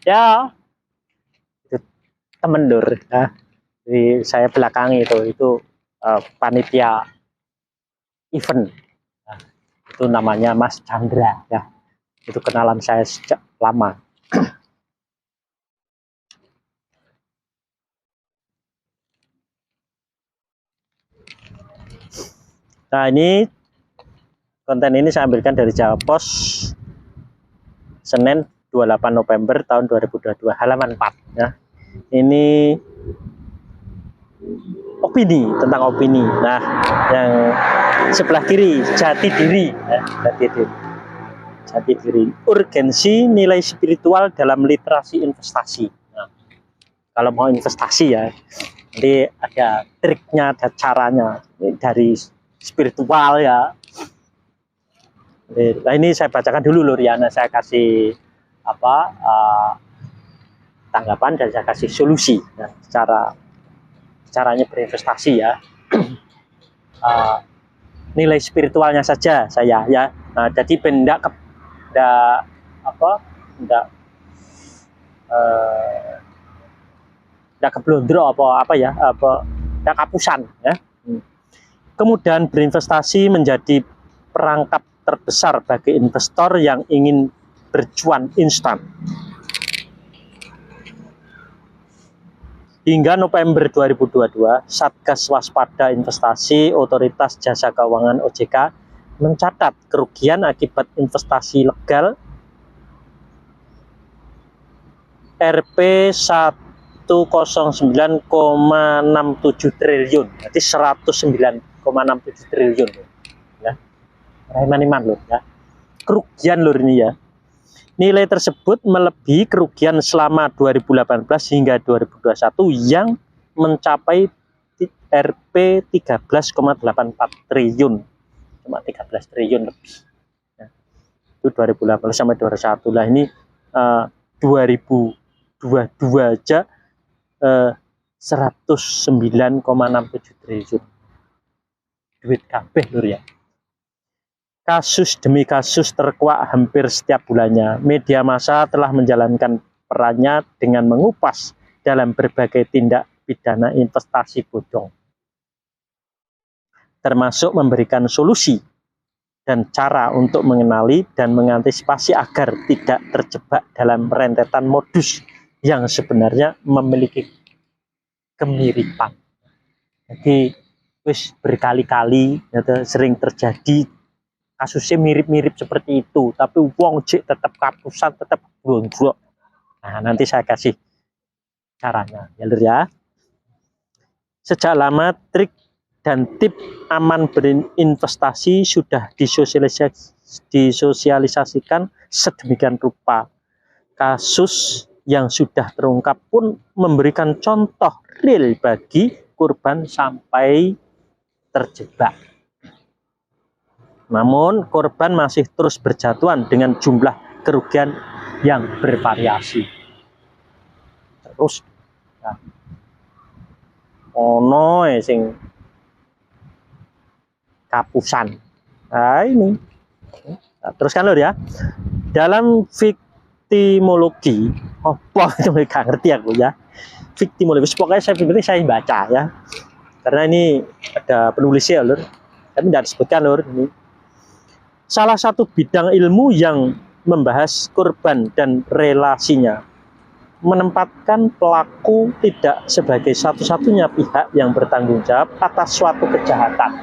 Ya, itu temen lur. Ya. Jadi saya belakangi itu panitia event. Nah, itu namanya Mas Chandra ya. Itu kenalan saya sejak lama. Nah, ini konten ini saya ambilkan dari Jawa Pos Senin 28 November tahun 2022 halaman 4 ya. Ini opini, tentang opini. Nah, yang sebelah kiri jati diri ya, jati diri. Urgensi nilai spiritual dalam literasi investasi. Nah, kalau mau investasi ya, nanti ada triknya, ada caranya. Ini dari spiritual ya. Nah, ini saya bacakan dulu lur ya. Nah, saya kasih tanggapan dan saya kasih solusi ya, caranya berinvestasi ya. Nilai spiritualnya saja saya ya. Nah, jadi benda keblondro apa kapusan ya. Kemudian berinvestasi menjadi perangkap terbesar bagi investor yang ingin bercuan instan. Hingga November 2022, Satgas Waspada Investasi Otoritas Jasa Keuangan OJK mencatat kerugian akibat investasi legal Rp 109,67 triliun, berarti 109,67 triliun ya. Maniman loh ya. Kerugian lur ini ya. Nilai tersebut melebihi kerugian selama 2018 hingga 2021 yang mencapai Rp 13,84 triliun. Cuma 13 triliun lebih. Ya. Itu 2018 sampai 2021. Lah ini 2022 aja 109,67 triliun. Duit kabeh lur ya. Kasus demi kasus terkuak hampir setiap bulannya. Media massa telah menjalankan perannya dengan mengupas dalam berbagai tindak pidana investasi bodong, termasuk memberikan solusi dan cara untuk mengenali dan mengantisipasi agar tidak terjebak dalam rentetan modus yang sebenarnya memiliki kemiripan. Jadi wis berkali-kali sering terjadi kasusnya mirip-mirip seperti itu, tapi wong jek tetap kapusan, tetap gondrok. Nah, nanti saya kasih caranya ya lur ya. Sejak lama trik dan tip aman berinvestasi sudah disosialisasikan sedemikian rupa. Kasus yang sudah terungkap pun memberikan contoh real bagi korban sampai terjebak. Namun korban masih terus berjatuhan dengan jumlah kerugian yang bervariasi. Terus ya. Ono sing kapusan. Nah ini. Nah, teruskan lho ya. Dalam viktimologi, apa itu nggak ngerti aku ya. Viktimologi, pokoknya saya baca ya. Karena ini ada penulisnya lur. Tapi tidak disebutkan lur ini. Salah satu bidang ilmu yang membahas korban dan relasinya, menempatkan pelaku tidak sebagai satu-satunya pihak yang bertanggung jawab atas suatu kejahatan.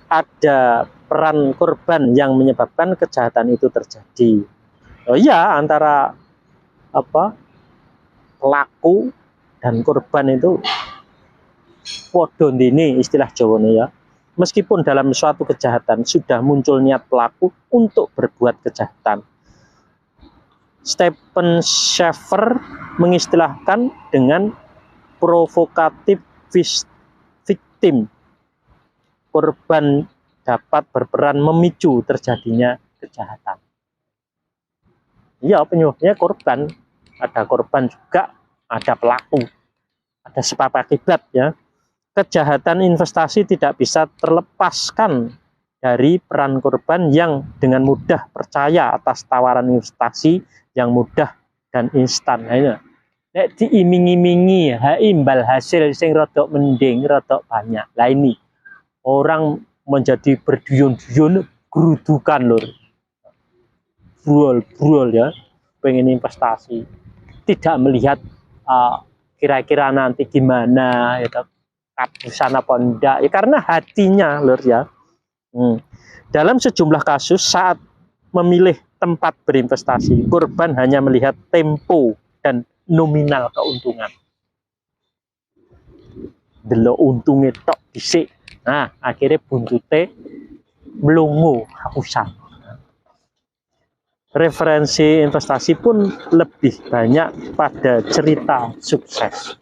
Ada peran korban yang menyebabkan kejahatan itu terjadi. Oh iya, antara pelaku dan korban itu podo ini istilah Jawane ya. Meskipun dalam suatu kejahatan sudah muncul niat pelaku untuk berbuat kejahatan. Stephen Shaffer mengistilahkan dengan provokatif victim. Korban dapat berperan memicu terjadinya kejahatan. Ya, penyebabnya korban. Ada korban juga, ada pelaku. Ada sebab akibat ya. Kejahatan investasi tidak bisa terlepaskan dari peran korban yang dengan mudah percaya atas tawaran investasi yang mudah dan instan. Nah, nek diiming-imingi imbal hasil sing rodok mending, rodok banyak. Lah ini orang menjadi berduyun-duyun gerudukan lur. Brol ya, pengen investasi. Tidak melihat kira-kira nanti gimana ya, kapusan apa enggak ya, karena hatinya lur ya. Dalam sejumlah kasus saat memilih tempat berinvestasi, korban hanya melihat tempo dan nominal keuntungan. Delok untungnya tok dhisik. Nah, akhirnya buntute melongo hapusan. Referensi investasi pun lebih banyak pada cerita sukses.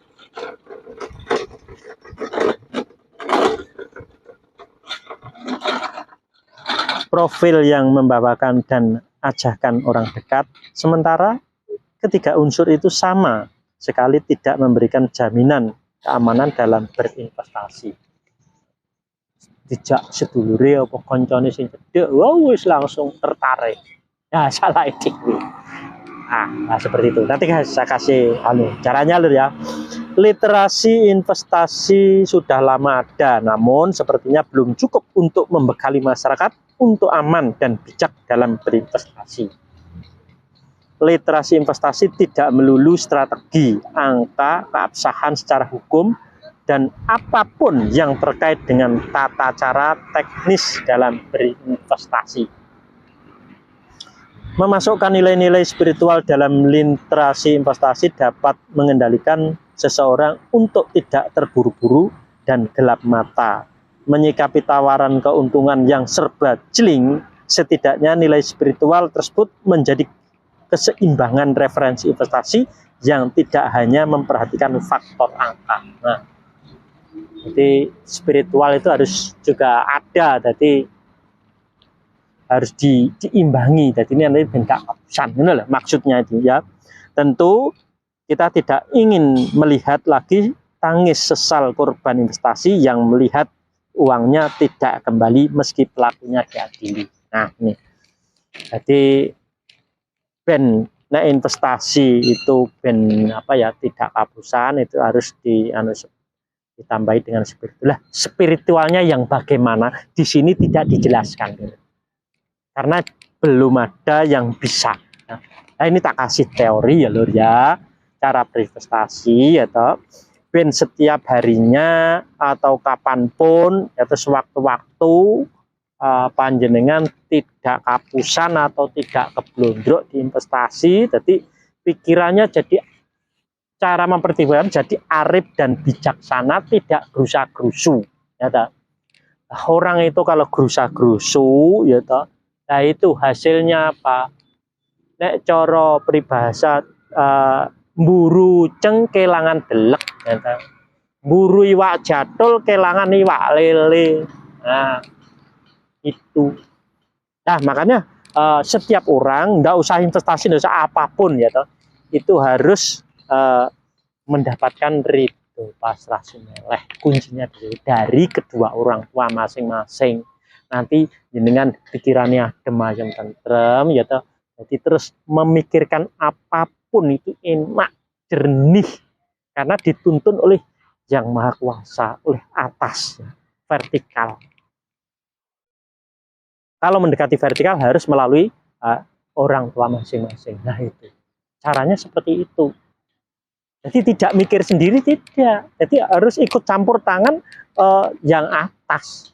Profil yang membawakan dan ajakan orang dekat, sementara ketiga unsur itu sama sekali tidak memberikan jaminan keamanan dalam berinvestasi. Dijak sedulure apa koncone sing cedek, wis langsung tertarik. Nah, salah edik. Nah, seperti itu. Nanti saya kasih caranya lur ya. Literasi investasi sudah lama ada, namun sepertinya belum cukup untuk membekali masyarakat untuk aman dan bijak dalam berinvestasi. Literasi investasi tidak melulu strategi, angka, keabsahan secara hukum, dan apapun yang terkait dengan tata cara teknis dalam berinvestasi. Memasukkan nilai-nilai spiritual dalam literasi investasi dapat mengendalikan seseorang untuk tidak terburu-buru dan gelap mata. Menyikapi tawaran keuntungan yang serba jeling, setidaknya nilai spiritual tersebut menjadi keseimbangan referensi investasi yang tidak hanya memperhatikan faktor angka. Nah, jadi spiritual itu harus juga ada, jadi harus diimbangi. Jadi ini nanti bentak keputusan, maksudnya itu ya. Tentu kita tidak ingin melihat lagi tangis sesal korban investasi yang melihat uangnya tidak kembali meski pelakunya diadili. Nah ini, jadi ben investasi itu ben tidak kapusan, itu harus ditambahi dengan spiritual. Spiritualnya yang bagaimana di sini tidak dijelaskan. Karena belum ada yang bisa. Nah, ini tak kasih teori ya lur ya, cara berinvestasi atau ben setiap harinya atau kapanpun atau sewaktu-waktu panjenengan tidak kapusan atau tidak keblondrok di investasi, jadi pikirannya jadi cara mempertimbangkan jadi arif dan bijaksana, tidak gerusa-gerusu ya toh. Orang itu kalau gerusa-gerusu ya toh, nah itu hasilnya apa? Nek coro peribahasa mburu ceng kelangan delek, ya, mburu iwak jadul kelangan iwak lele. Nah itu. Nah makanya setiap orang, nggak usah investasi, nggak usah apapun ya toh, itu harus mendapatkan ridho pasrah sumeleh. Kuncinya dari kedua orang tua masing-masing. Nanti dengan pikirannya adem ayem tentrem ya toh, jadi terus memikirkan apapun itu enak jernih karena dituntun oleh yang maha kuasa, oleh atas vertikal. Kalau mendekati vertikal harus melalui orang tua masing-masing. Nah itu caranya seperti itu. Jadi tidak mikir sendiri, tidak, jadi harus ikut campur tangan yang atas.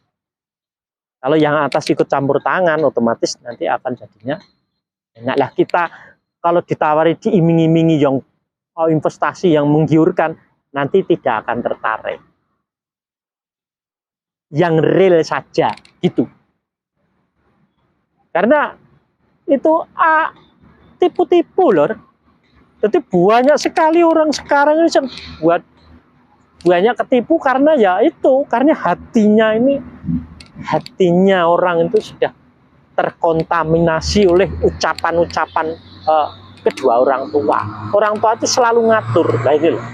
Kalau yang atas ikut campur tangan, otomatis nanti akan jadinya enak lah. Kita kalau ditawari diiming-imingi yang investasi yang menggiurkan, nanti tidak akan tertarik. Yang real saja, gitu. Karena itu tipu-tipu lor. Jadi banyak sekali orang sekarang ini buat banyak ketipu karena ya itu, karena hatinya orang itu sudah terkontaminasi oleh ucapan-ucapan kedua orang tua. Orang tua itu selalu ngatur, nah ini loh.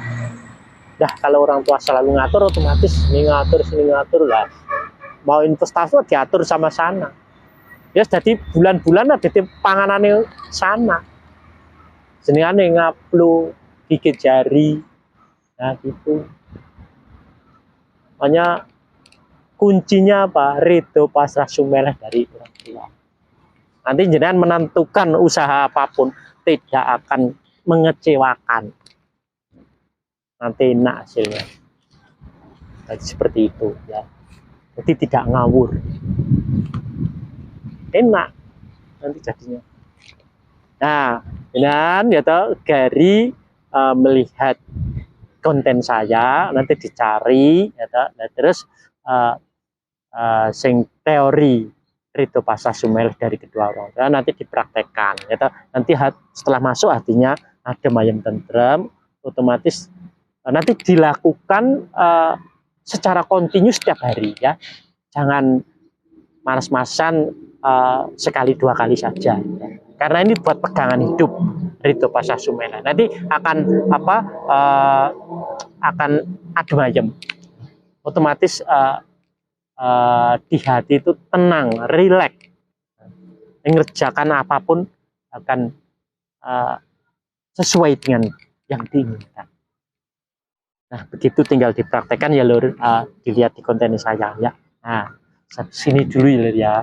Dah kalau orang tua selalu ngatur, otomatis sini ngatur lah. mau investasi diatur sama sana. Ya jadi bulan-bulan ada di panganane sana. Jenengane ngaplu gigit jari. Nah gitu. Makanya kuncinya apa? Ridho pasrah sumeleh dari orang tua. Nanti jenengan menentukan usaha apapun tidak akan mengecewakan. Nanti enak hasilnya. Jadi seperti itu ya. Jadi tidak ngawur. Enak nanti jadinya. Nah, dan ya toh Gary melihat konten saya nanti dicari ya toh. Nah, terus sing teori Ridho pasrah sumeleh dari kedua orang tua nanti dipraktekkan ya toh. Nanti setelah masuk hatinya adem ayem tentrem, otomatis nanti dilakukan secara kontinu setiap hari ya. Jangan malas-malasan sekali dua kali saja ya. Karena ini buat pegangan hidup Ridho pasrah sumeleh. Nanti akan akan adem ayem. Otomatis di hati itu tenang, rileks. Mengerjakan apapun akan sesuai dengan yang diinginkan. Nah, begitu tinggal dipraktekkan ya Lur, dilihat di konten saya ya. Nah, sini dulu ya Lur ya.